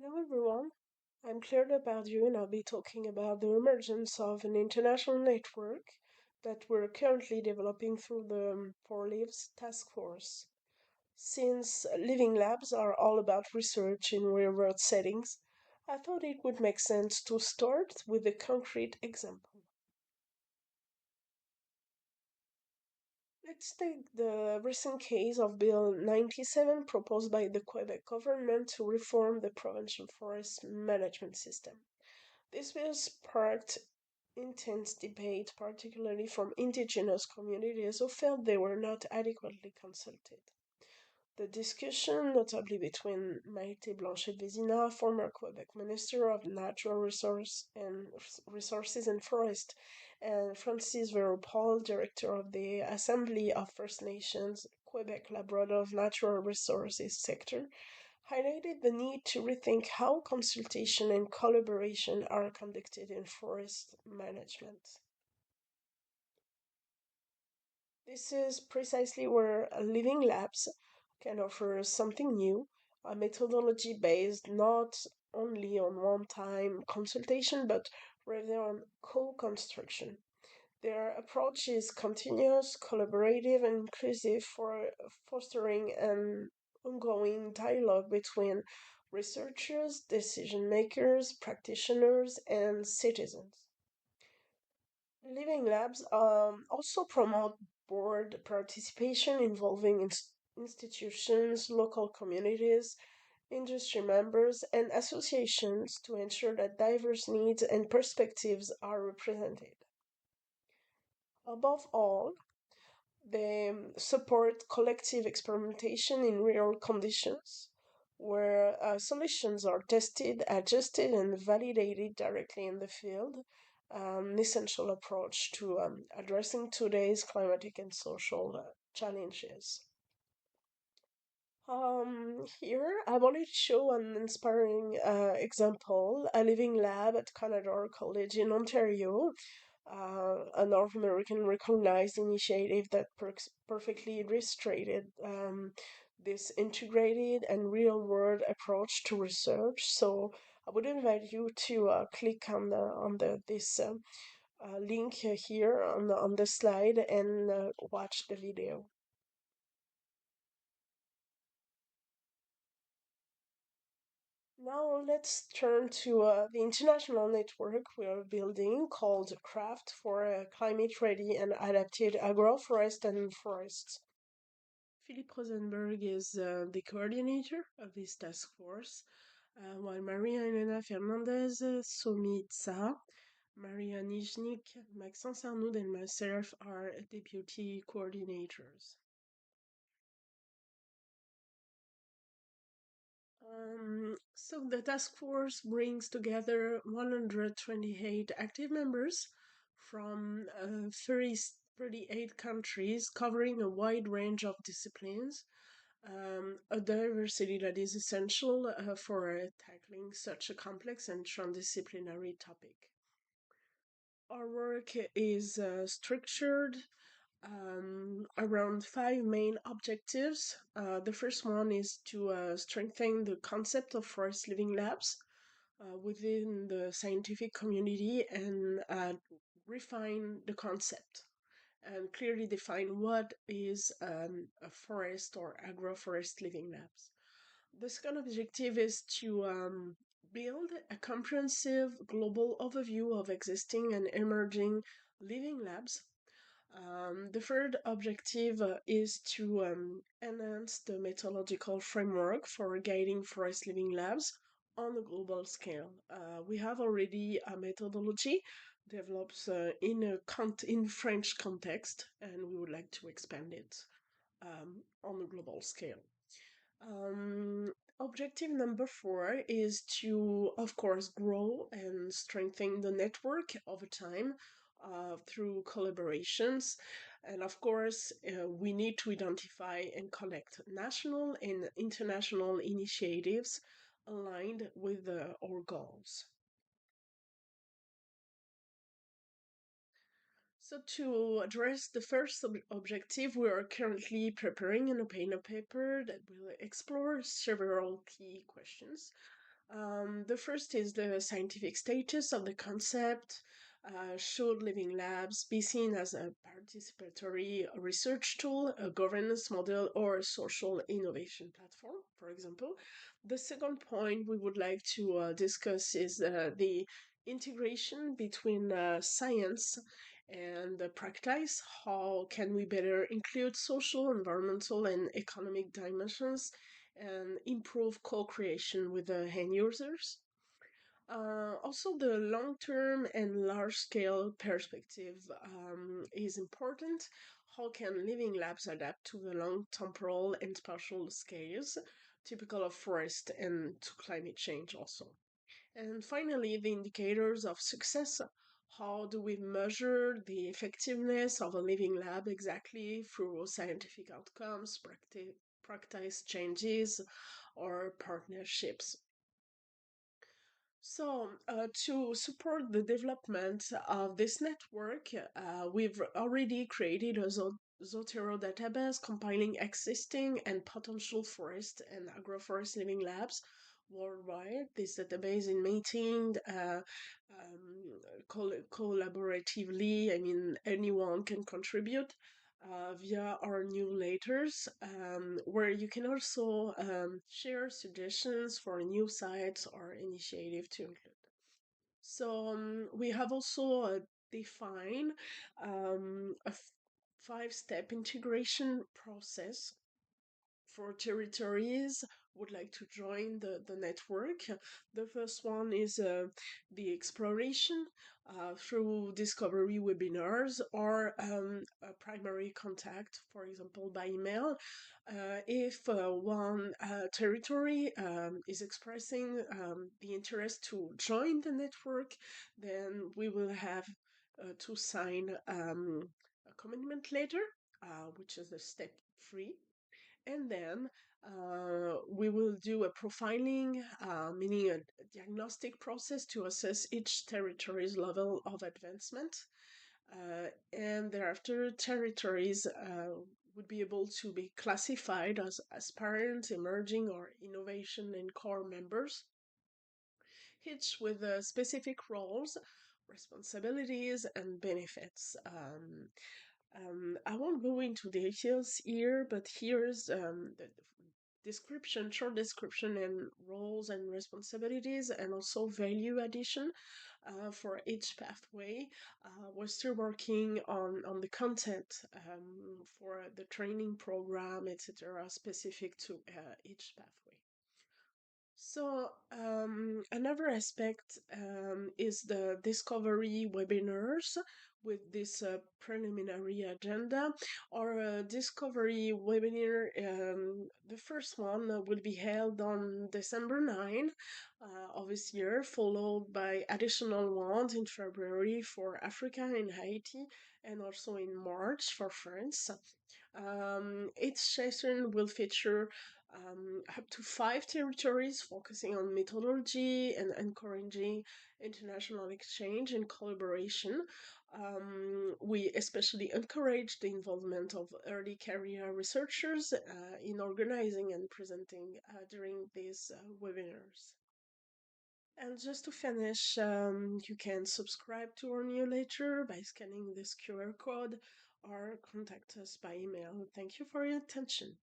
Hello everyone, I'm Claire Depardieu and I'll be talking about the emergence of an international network that we're currently developing through the FORLIVS task force. Since living labs are all about research in real world settings, I thought it would make sense to start with a concrete example. Let's take the recent case of Bill 97 proposed by the Quebec government to reform the provincial forest management system. This bill sparked intense debate, particularly from indigenous communities who felt they were not adequately consulted. The discussion, notably between Maite Blanchet-Vézina, former Quebec Minister of Natural Resources and Forest, and Francis Veropol, Director of the Assembly of First Nations Quebec Labrador Natural Resources Sector, highlighted the need to rethink how consultation and collaboration are conducted in forest management. This is precisely where Living Labs can offer something new, a methodology based not only on one time consultation but rather on co construction. Their approach is continuous, collaborative, and inclusive for fostering an ongoing dialogue between researchers, decision makers, practitioners, and citizens. Living labs also promote board participation involving institutions, local communities, industry members, and associations to ensure that diverse needs and perspectives are represented. Above all, they support collective experimentation in real conditions, where solutions are tested, adjusted, and validated directly in the field. An essential approach to addressing today's climatic and social challenges. Here, I wanted to show an inspiring example, a living lab at Canadore College in Ontario, a North American recognized initiative that perfectly illustrated this integrated and real world approach to research. So I would invite you to click on the this link here on the slide and watch the video. Now let's turn to the international network we are building called CRAFT for Climate Ready and Adapted Agroforest and Forests. Philippe Rosenberg is the coordinator of this task force, while Maria Elena Fernandez, Somi Tsa, Maria Nijnik, Maxence Arnoud, and myself are deputy coordinators. So the task force brings together 128 active members from 38 countries covering a wide range of disciplines, a diversity that is essential for tackling such a complex and transdisciplinary topic. Our work is structured around five main objectives. The first one is to strengthen the concept of forest living labs within the scientific community and refine the concept and clearly define what is a forest or agroforest living labs. The second objective is to build a comprehensive global overview of existing and emerging living labs. The third objective is to enhance the methodological framework for guiding forest living labs on a global scale. We have already a methodology developed in French context, and we would like to expand it on a global scale. Objective number four is to, of course, grow and strengthen the network over time through collaborations. And of course, we need to identify and collect national and international initiatives aligned with our goals. So to address the first objective, we are currently preparing an opinion paper that will explore several key questions. The first is the scientific status of the concept. Should living labs be seen as a participatory research tool, a governance model, or a social innovation platform, for example? The second point we would like to discuss is the integration between science and practice. How can we better include social, environmental, and economic dimensions and improve co-creation with the end users? Also, the long-term and large-scale perspective is important. How can living labs adapt to the long temporal and spatial scales typical of forest and to climate change also? And finally, the indicators of success. How do we measure the effectiveness of a living lab exactly through scientific outcomes, practice changes, or partnerships? So, to support the development of this network, we've already created a Zotero database compiling existing and potential forest and agroforest living labs worldwide. This database is maintained collaboratively. I mean, anyone can contribute via our newsletters, where you can also share suggestions for new sites or initiative to include. So we have also defined a five-step integration process for territories would like to join the network. The first one is the exploration through discovery webinars or a primary contact, for example, by email. If one territory is expressing the interest to join the network, then we will have to sign a commitment letter, which is the step 3, and then we will do a profiling, meaning a diagnostic process to assess each territory's level of advancement. And thereafter, territories would be able to be classified as aspirant, emerging, or innovation and core members, each with specific roles, responsibilities, and benefits. I won't go into details here, but here's the description, short description, and roles and responsibilities, and also value addition for each pathway. We're still working on the content for the training program, etc., specific to each pathway. So, another aspect is the discovery webinars with this preliminary agenda. Our discovery webinar, the first one will be held on December 9 of this year, followed by additional ones in February for Africa and Haiti, and also in March for France. Each session will feature up to 5 territories, focusing on methodology and encouraging international exchange and collaboration. We especially encourage the involvement of early career researchers in organizing and presenting during these webinars. And just to finish, you can subscribe to our newsletter by scanning this QR code or contact us by email. Thank you for your attention.